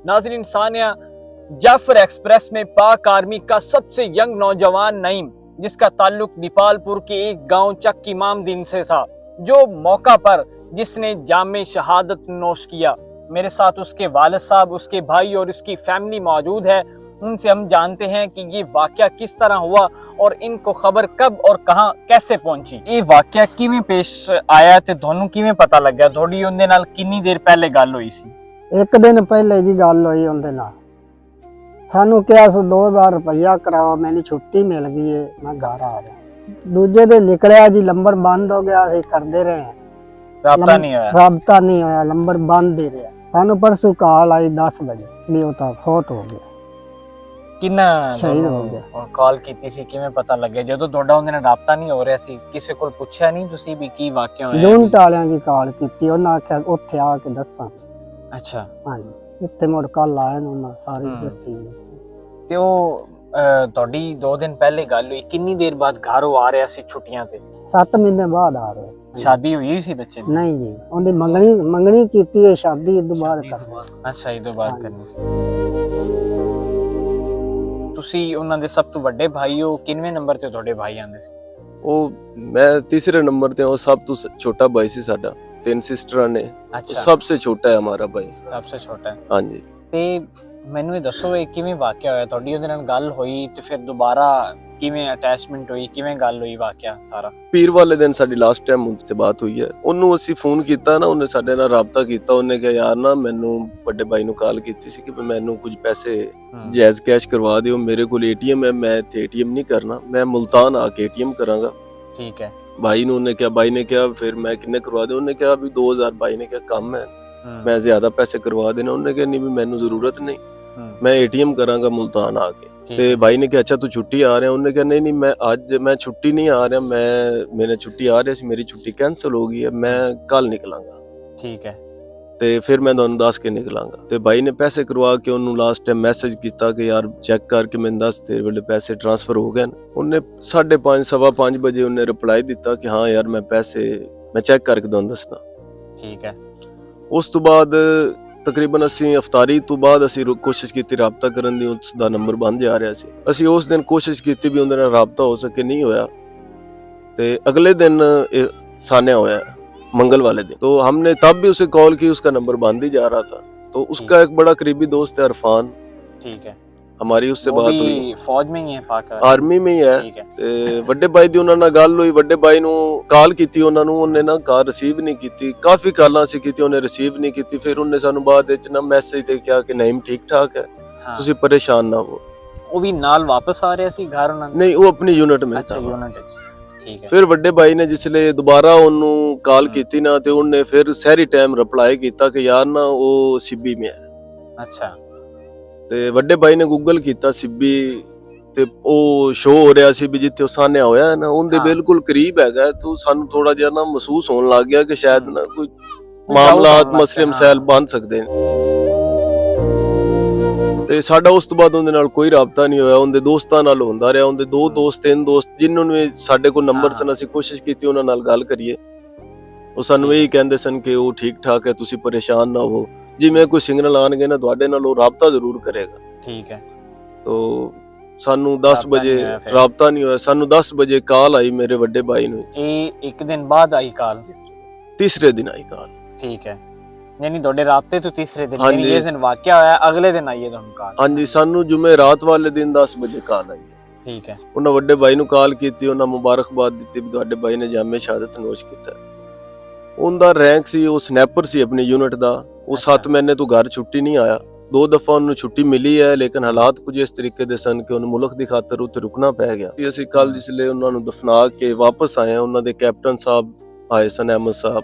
नाज़रीन, सानिया जाफर एक्सप्रेस में पाक आर्मी का सबसे यंग नौजवान नईम, जिसका ताल्लुक नेपालपुर के एक गांव चक इमाम दिन से था, जो मौका पर जिसने जामे शहादत नोश किया। मेरे साथ उसके वालिद साहब, उसके भाई और उसकी फैमिली मौजूद है। उनसे हम जानते हैं कि ये वाकया किस तरह हुआ और इनको खबर कब और कहां कैसे पहुंची। ये वाकया किवें पेश आया ते ਤੁਹਾਨੂੰ ਕਿਵੇਂ ਪਤਾ ਲੱਗਿਆ? ਤੁਹਾਡੀ ਉਹਦੇ ਨਾਲ ਕਿੰਨੀ ਦੇਰ ਪਹਿਲੇ ਗੱਲ ਹੋਈ ਸੀ? एक दिन पहले जी गल हुई उनके नाल। सानू क्या 2000 रुपया कराओ, मैंने छुट्टी मिल गई है, मैं घर आ रहा। दूजे दिन निकलिया जी, नंबर बंद हो गया, असीं करते रहे, राबता नहीं होया। राबता नहीं होया, नंबर बंद ही रहा। सानू परसों कॉल आई 10 बजे भी वो तो फौत हो गया, ਕਿੰਨਾ शहीद हो गया। ਔਰ ਕਾਲ ਕੀਤੀ ਸੀ, ਕਿਵੇਂ ਪਤਾ ਲੱਗਿਆ ਜਦੋਂ ਤੁਹਾਡਾ ਉਹਦੇ ਨਾਲ ਰਾਬਤਾ ਨਹੀਂ ਹੋ ਰਿਹਾ ਸੀ? ਕਿਸੇ ਕੋਲ ਪੁੱਛਿਆ ਨਹੀਂ ਤੁਸੀਂ ਵੀ ਕੀ ਵਾਕਿਆ ਹੋਇਆ? यूनिट वालियां की कॉल की, उन्हें आख्या उत्थे आके दसा। ਅੱਛਾ, हाँ जी, इत्थे मुड़ कल आए उन्हें सारी दसी। ਤੇ ਉਹ ਤੁਹਾਡੀ 2 ਦਿਨ ਪਹਿਲੇ ਗੱਲ ਹੋਈ, ਕਿੰਨੀ ਦੇਰ ਬਾਅਦ ਘਰ ਉਹ ਆ ਰਿਹਾ ਸੀ ਛੁੱਟੀਆਂ ਤੇ? 7 महीने बाद आ रहे। ਸ਼ਾਦੀ ਹੋਈ ਸੀ ਬੱਚੇ ਦੀ? नहीं जी, उन्हें मंगनी की है, शादी इस बाद कर। ਅੱਛਾ, ਇਹ ਤੋਂ ਬਾਅਦ ਕਰਨੀ ਸੀ। ਤੁਸੀਂ ਉਹਨਾਂ ਦੇ ਸਭ ਤੋਂ ਵੱਡੇ ਭਾਈ ਹੋ, ਕਿੰਨਵੇਂ ਨੰਬਰ ਤੇ ਤੁਹਾਡੇ ਭਾਈ ਆਂਦੇ ਸੀ? ਉਹ ਮੈਂ तीसरे नंबर ਤੇ, ਉਹ ਸਭ ਤੋਂ ਛੋਟਾ ਭਾਈ ਸੀ ਸਾਡਾ। 3 ਸਿਸਟਰਾਂ ਨੇ, ਅੱਛਾ, सबसे छोटा है हमारा भाई। ਸਭ ਤੋਂ ਛੋਟਾ ਹੈ। ਹਾਂਜੀ। ਤੇ ਮੈਨੂੰ ਇਹ ਦੱਸੋ, ਇਹ ਕਿਵੇਂ ਵਾਕਿਆ ਹੋਇਆ? ਤੁਹਾਡੀ ਉਹਦੇ ਨਾਲ ਗੱਲ ਹੋਈ ਤੇ ਫਿਰ ਦੁਬਾਰਾ ਕਿਵੇਂ ਅਟੈਚਮੈਂਟ ਹੋਈ, ਕਿਵੇਂ ਗੱਲ ਹੋਈ ਵਾਕਿਆ ਸਾਰਾ? ਪੀਰ ਵਾਲੇ ਦਿਨ ਸਾਡੀ ਲਾਸਟ ਟਾਈਮ ਉਨਸੇ ਬਾਤ ਹੋਈ ਹੈ। ਉਹਨੂੰ ਅਸੀਂ ਫੋਨ ਕੀਤਾ ਨਾ, ਉਹਨੇ ਸਾਡੇ ਨਾਲ ਰਾਬਤਾ ਕੀਤਾ। ਉਹਨੇ ਕਿਹਾ ਯਾਰ ਨਾ, ਮੈਨੂੰ ਵੱਡੇ ਭਾਈ ਨੂੰ ਕਾਲ ਕੀਤੀ ਸੀ ਕਿ ਮੈਨੂੰ ਕੁਝ ਪੈਸੇ ਜਾਇਜ਼ ਕੈਸ਼ ਕਰਵਾ ਦਿਓ, ਮੇਰੇ ਕੋਲ ਏਟੀਐਮ ਹੈ, ਮੈਂ ਇੱਥੇ ਏਟੀਐਮ ਨਹੀਂ ਕਰਨਾ, ਮੈਂ ਮੁਲਤਾਨ ਆ ਕੇ ਏਟੀਐਮ ਕਰਾਂਗਾ। ਠੀਕ ਹੈ। भाई ने उन्हें क्या, भाई ने क्या फिर मैं किन्ने करवा दे? उन्हें क्या अभी 2000 भाई ने क्या कम है, मैं ज्यादा पैसे करवा देना। उन्हें क्या नहीं भी मैनू जरूरत नहीं, मैं एटीएम करांगा मुल्तान आके। ते भाई ने क्या अच्छा तू छुट्टी आ रहा है? उन्हें क्या नहीं नहीं, मैं आज मैं छुट्टी नहीं आ रहा, मैंने छुट्टी आ रही है, मेरी छुट्टी कैंसिल हो गई है, मैं कल निकलांगा। ठीक है। ਤੇ ਫਿਰ ਮੈਂ ਤੁਹਾਨੂੰ ਦੱਸ ਕੇ ਨਿਕਲਾਂਗਾ। ਤੇ ਭਾਈ ਨੇ ਪੈਸੇ ਕਰਵਾ ਕੇ ਉਹਨੂੰ ਲਾਸਟ ਟਾਈਮ ਮੈਸੇਜ ਕੀਤਾ ਕਿ ਯਾਰ ਚੈੱਕ ਕਰਕੇ ਮੈਨੂੰ ਦੱਸ ਤੇਰੇ ਵੇਲੇ ਪੈਸੇ ਟ੍ਰਾਂਸਫਰ ਹੋ ਗਏ। ਉਹਨੇ 5:30 5:15 ਵਜੇ ਉਹਨੇ ਰਿਪਲਾਈ ਦਿੱਤਾ ਕਿ ਹਾਂ ਯਾਰ ਮੈਂ ਪੈਸੇ ਮੈਂ ਚੈੱਕ ਕਰਕੇ ਤੁਹਾਨੂੰ ਦੱਸਣਾ। ਠੀਕ ਹੈ। ਉਸ ਤੋਂ ਬਾਅਦ ਤਕਰੀਬਨ ਅਸੀਂ ਇਫਤਾਰੀ ਤੋਂ ਬਾਅਦ ਅਸੀਂ ਕੋਸ਼ਿਸ਼ ਕੀਤੀ ਰਾਬਤਾ ਕਰਨ ਦੀ, ਉਸ ਦਾ ਨੰਬਰ ਬੰਦ ਜਾ ਰਿਹਾ ਸੀ। ਅਸੀਂ ਉਸ ਦਿਨ ਕੋਸ਼ਿਸ਼ ਕੀਤੀ ਵੀ ਉਹਦੇ ਨਾਲ ਰਾਬਤਾ ਹੋ ਸਕੇ, ਨਹੀਂ ਹੋਇਆ। ਤੇ ਅਗਲੇ ਦਿਨ ਸਾਨਿਆ ਹੋਇਆ, मंगल वाले दिन। तो हमने तब भी उसे कॉल की, उसका नंबर बंद ही जा रहा था। तो उसका एक बड़ा करीबी दोस्त है अरफान। ठीक है। हमारी उससे बात हुई। फौज में ही है, पाक आर्मी में ही है। ठीक है। ते ਵੱਡੇ ਭਾਈ ਦੀ ਉਹਨਾਂ ਨਾਲ ਗੱਲ ਹੋਈ। ਵੱਡੇ ਭਾਈ ਨੂੰ ਕਾਲ ਕੀਤੀ ਉਹਨਾਂ ਨੂੰ, ਉਹਨੇ ਨਾ ਕਾਲ ਰਿਸੀਵ ਨਹੀਂ ਕੀਤੀ। ਕਾਫੀ ਕਾਲਾਂ ਸੀ ਕੀਤੀ, ਉਹਨੇ ਰਿਸੀਵ ਨਹੀਂ ਕੀਤੀ। ਫਿਰ ਉਹਨੇ ਸਾਨੂੰ ਬਾਅਦ ਵਿੱਚ ਨਾ ਮੈਸੇਜ ਤੇ ਕਿਹਾ ਕਿ ਨਹੀਂ ਠੀਕ ਠਾਕ ਹੈ, ਤੁਸੀਂ ਪਰੇਸ਼ਾਨ ਨਾ ਹੋ। ਉਹ ਵੀ ਨਾਲ ਵਾਪਸ ਆ ਰਿਹਾ ਸੀ ਘਰ ਉਹਨਾਂ ਦੇ? ਨਹੀਂ, ਉਹ ਆਪਣੀ ਯੂਨਿਟ ਵਿੱਚ ਅੱਛਾ, ਯੂਨਿਟ ਵਿੱਚ। ਠੀਕ ਹੈ। ਫਿਰ ਵੱਡੇ ਭਾਈ ਨੇ ਜਿਸਲੇ ਦੁਬਾਰਾ ਉਹਨੂੰ ਕਾਲ ਕੀਤੀ ਨਾ, ਤੇ ਉਹਨੇ ਫਿਰ ਸਹਿਰੀ ਟਾਈਮ ਰਿਪਲਾਈ ਕੀਤਾ ਕਿ ਯਾਰ ਨਾ ਉਹ ਸਿੱਬੀ में ਹੈ। ਅੱਛਾ। ਤੇ ਵੱਡੇ ਭਾਈ ਨੇ ਗੂਗਲ ਕੀਤਾ ਸਿੱਬੀ, ਤੇ ਉਹ ਸ਼ੋ ਹੋ ਰਿਹਾ ਸੀ ਵੀ ਜਿੱਥੇ ਉਹ ਸਾਨਿਆ ਹੋਇਆ ਨਾ, ਉਹਦੇ ਬਿਲਕੁਲ ਕਰੀਬ ਹੈਗਾ। ਤੂੰ ਸਾਨੂੰ ਥੋੜਾ ਜਿਹਾ ਨਾ ਮਹਿਸੂਸ ਹੋਣ ਲੱਗ ਗਿਆ ਕਿ ਸ਼ਾਇਦ ਨਾ ਕੋਈ ਮਾਮਲਾਤ ਮਸਲੇ ਮਸਾਇਲ ਬਣ ਸਕਦੇ ਨੇ। ਤੇ ਸਾਡਾ ਉਸ ਤੋਂ ਬਾਅਦ ਉਹਦੇ ਨਾਲ ਕੋਈ ਰਾਬਤਾ ਨਹੀਂ ਹੋਇਆ। ਉਹਦੇ ਦੋਸਤਾਂ ਨਾਲ ਹੁੰਦਾ ਰਿਹਾ। ਉਹਦੇ 2 ਦੋਸਤ 3 ਦੋਸਤ ਜਿਨ੍ਹਾਂ ਨੂੰ ਸਾਡੇ ਕੋਲ ਨੰਬਰ ਸਨ, ਅਸੀਂ ਕੋਸ਼ਿਸ਼ ਕੀਤੀ ਉਹਨਾਂ ਨਾਲ ਗੱਲ ਕਰੀਏ। ਉਹ ਸਾਨੂੰ ਇਹੀ ਕਹਿੰਦੇ ਸਨ ਕਿ ਉਹ ਠੀਕ ਠਾਕ ਹੈ, ਤੁਸੀਂ ਪਰੇਸ਼ਾਨ ਨਾ ਹੋ, ਜਿਵੇਂ ਕੋਈ ਸਿਗਨਲ ਆਣਗੇ ਨਾ ਤੁਹਾਡੇ ਨਾਲ ਉਹ ਰਾਬਤਾ ਜ਼ਰੂਰ ਕਰੇਗਾ। ਠੀਕ ਹੈ। ਤੋ ਸਾਨੂੰ 10 ਵਜੇ ਰਾਬਤਾ ਨਹੀਂ ਹੋਇਆ। ਸਾਨੂੰ 10 ਵਜੇ ਕਾਲ ਆਈ ਮੇਰੇ ਵੱਡੇ ਭਾਈ ਨੂੰ। ਇਹ ਇੱਕ ਦਿਨ ਬਾਅਦ ਆਈ ਕਾਲ? ਤੀਸਰੇ ਦਿਨ ਆਈ ਕਾਲ। ਠੀਕ ਹੈ। यानी ਤੁਹਾਡੇ ਰਾਬਤੇ ਤੋਂ ਤੀਸਰੇ ਦਿਨ, ਯਾਨੀ ਜਿਸ ਦਿਨ ਵਾਕਿਆ ਹੋਇਆ ਅਗਲੇ ਦਿਨ ਆਈ ਹੈ ਤੁਹਾਨੂੰ ਕਾਲ? ਹਾਂਜੀ, ਸਾਨੂੰ ਜੁਮੇ ਰਾਤ ਵਾਲੇ ਦਿਨ 10 ਵਜੇ ਕਾਲ ਆਈ। ਠੀਕ ਹੈ। ਉਹਨਾਂ ਵੱਡੇ ਭਾਈ ਨੂੰ ਕਾਲ ਕੀਤੀ, ਉਹਨਾਂ ਮੁਬਾਰਕਬਾਦ ਦਿੱਤੀ ਵੀ ਤੁਹਾਡੇ ਭਾਈ ਨੇ ਜਾਮੇ ਸ਼ਹਾਦਤ ਨੋਸ਼ ਕੀਤਾ। ਉਹਦਾ ਰੈਂਕ ਸੀ, ਉਹ ਸਨੈਪਰ ਸੀ ਆਪਣੀ ਯੂਨਿਟ ਦਾ। ਉਹ 7 ਮਹੀਨੇ ਤੋਂ ਘਰ ਛੁੱਟੀ ਨਹੀਂ ਆਇਆ। 2 ਦਫਾ ਉਹਨੂੰ ਛੁੱਟੀ ਮਿਲੀ ਹੈ, ਲੇਕਿਨ ਹਾਲਾਤ ਕੁਝ ਇਸ ਤਰੀਕੇ ਦੇ ਸਨ ਕਿ ਉਹਨੂੰ ਮੁਲਕ ਦੀ ਖਾਤਰ ਉੱਥੇ ਰੁਕਣਾ ਪੈ ਗਿਆ। ਅਸੀਂ ਕੱਲ ਜਿਸਲੇ ਉਹਨਾਂ ਨੂੰ ਦਫਨਾ ਕੇ ਵਾਪਸ ਆਏ, ਉਹਨਾਂ ਦੇ ਕੈਪਟਨ ਸਾਹਿਬ ਆਏ ਸਨ, ਅਹਿਮਦ ਸਾਹਿਬ।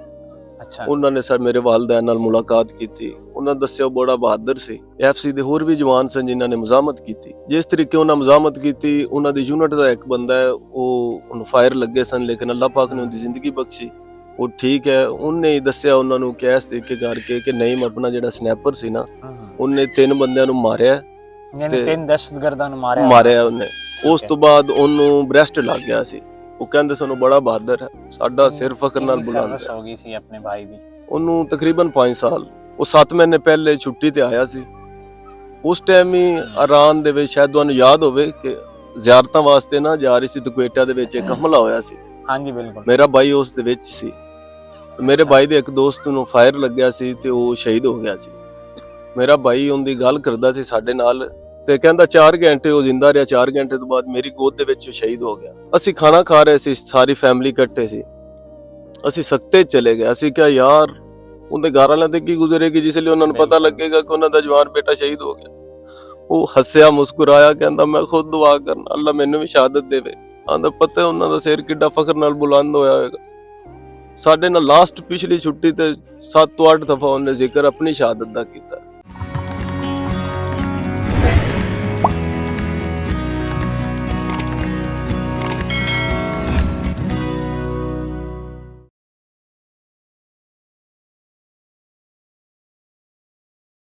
ਅੱਛਾ। ਉਹਨਾਂ ਨੇ ਸਰ ਮੇਰੇ ਵਾਲਿदैन ਨਾਲ ਮੁਲਾਕਾਤ ਕੀਤੀ। ਉਹਨਾਂ ਦੱਸਿਆ ਬੜਾ ਬਹਾਦਰ ਸੀ। ਐਫਸੀ ਦੇ ਹੋਰ ਵੀ ਜਵਾਨ ਸਨ ਜਿਨ੍ਹਾਂ ਨੇ ਮਜ਼ਾਮਤ ਕੀਤੀ। ਜਿਸ ਤਰੀਕੇ ਉਹਨਾਂ ਮਜ਼ਾਮਤ ਕੀਤੀ, ਉਹਨਾਂ ਦੀ ਯੂਨਿਟ ਦਾ ਇੱਕ ਬੰਦਾ ਹੈ, ਉਹ ਉਹਨੂੰ ਫਾਇਰ ਲੱਗੇ ਸਨ, ਲੇਕਿਨ ਅੱਲਾਹ ਪਾਕ ਨੇ ਉਹਦੀ ਜ਼ਿੰਦਗੀ ਬਖਸ਼ੀ, ਉਹ ਠੀਕ ਹੈ। ਉਹਨੇ ਹੀ ਦੱਸਿਆ ਉਹਨਾਂ ਨੂੰ ਕਿ ਇਸ ਤਰੀਕੇ ਕਰਕੇ ਕਿ ਨਹੀਂ, ਆਪਣਾ ਜਿਹੜਾ ਸਨੈਪਰ ਸੀ ਨਾ, ਉਹਨੇ 3 ਬੰਦਿਆਂ ਨੂੰ ਮਾਰਿਆ, ਯਾਨੀ 3 ਦਹਿਸ਼ਤਗਰਦਾਂ ਨੂੰ ਮਾਰਿਆ ਉਹਨੇ। ਉਸ ਤੋਂ ਬਾਅਦ ਉਹਨੂੰ ਬ੍ਰੈਸਟ ਲੱਗ ਗਿਆ ਸੀ। ਉਹ ਕਹਿੰਦੇ ਸਾਨੂੰ ਬੜਾ ਬਹਾਦਰ ਹੈ, ਸਾਡਾ ਸਿਰ ਫਖਰ ਨਾਲ ਬੁਲਾਉਂਦਾ। ਹੋ ਗਈ ਸੀ ਆਪਣੇ ਭਾਈ ਦੀ? ਉਹਨੂੰ ਤਕਰੀਬਨ 5 ਸਾਲ। ਉਹ 7 ਮਹੀਨੇ ਪਹਿਲੇ ਛੁੱਟੀ ਤੇ ਆਇਆ ਸੀ, ਉਸ ਟਾਈਮ ਹੀ ਇਰਾਨ ਦੇ ਵਿੱਚ, ਸ਼ਾਇਦ ਤੁਹਾਨੂੰ ਯਾਦ ਹੋਵੇ ਕਿ ਜ਼ਿਆਰਤਾਂ ਵਾਸਤੇ ਨਾ ਜਾ ਰਹੀ ਸੀ ਤੇ ਕੁਵੇਟਾ ਦੇ ਵਿੱਚ ਇੱਕ ਹਮਲਾ ਹੋਇਆ ਸੀ। ਹਾਂਜੀ ਬਿਲਕੁਲ। ਮੇਰਾ ਬਾਈ ਉਸ ਦੇ ਵਿੱਚ ਸੀ। ਮੇਰੇ ਬਾਈ ਦੇ ਇੱਕ ਦੋਸਤ ਨੂੰ ਫਾਇਰ ਲੱਗਿਆ ਸੀ ਤੇ ਉਹ ਸ਼ਹੀਦ ਹੋ ਗਿਆ ਸੀ। ਮੇਰਾ ਬਾਈ ਉਹਦੀ ਗੱਲ ਕਰਦਾ ਸੀ ਸਾਡੇ ਨਾਲ ਤੇ ਕਹਿੰਦਾ 4 ਘੰਟੇ ਉਹ ਜ਼ਿੰਦਾ ਰਿਹਾ, 4 ਘੰਟੇ ਤੋਂ ਬਾਅਦ ਮੇਰੀ ਗੋਦ ਦੇ ਵਿੱਚ ਉਹ ਸ਼ਹੀਦ ਹੋ ਗਿਆ। ਅਸੀਂ ਖਾਣਾ ਖਾ ਰਹੇ ਸੀ, ਸਾਰੀ ਫੈਮਿਲੀ ਇਕੱਠੇ ਸੀ। ਅਸੀਂ ਸਕਤੇ ਚਲੇ ਗਏ। ਅਸੀਂ ਕਿਹਾ ਯਾਰ ਉਹਦੇ ਘਰ ਵਾਲਿਆਂ ਤੇ ਕੀ ਗੁਜ਼ਰੇਗੀ ਜਿਸ ਲਈ ਉਹਨਾਂ ਨੂੰ ਪਤਾ ਲੱਗੇਗਾ ਕਿ ਉਹਨਾਂ ਦਾ ਜਵਾਨ ਬੇਟਾ ਸ਼ਹੀਦ ਹੋ ਗਿਆ। ਉਹ ਹੱਸਿਆ, ਮੁਸਕਰਾਇਆ, ਕਹਿੰਦਾ ਮੈਂ ਖੁਦ ਦੁਆ ਕਰਨਾ ਅੱਲਾ ਮੈਨੂੰ ਵੀ ਸ਼ਹਾਦਤ ਦੇਵੇ। ਆਂਦਾ ਪਤਾ ਉਹਨਾਂ ਦਾ ਸਿਰ ਕਿੱਡਾ ਫਖਰ ਨਾਲ ਬੁਲੰਦ ਹੋਇਆ ਹੋਵੇਗਾ। ਸਾਡੇ ਨਾਲ ਲਾਸਟ ਪਿਛਲੀ ਛੁੱਟੀ ਤੇ 7 ਤੋਂ 8 ਦਫਾ ਉਹਨੇ ਜ਼ਿਕਰ ਆਪਣੀ ਸ਼ਹਾਦਤ ਦਾ ਕੀਤਾ।